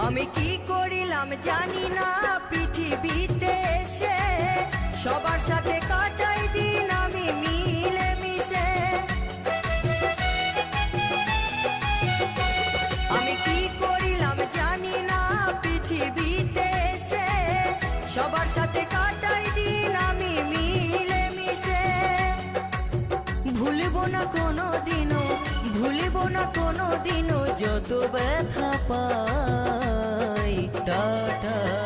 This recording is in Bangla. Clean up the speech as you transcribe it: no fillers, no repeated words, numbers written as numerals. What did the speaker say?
আমি কি করিলাম জানি না পৃথিবীতে এসে, সবার সাথে কাটাই দিন আমি মিলে মিশে। আমি কি করিলাম জানি না পৃথিবীতে এসে, সবার সাথে কাটাই দিন আমি মিলে মিশে। ভুলব না কোনো দিনও, ভুলব না কোনো দিনও যত ব্যথা পাই। টাটা।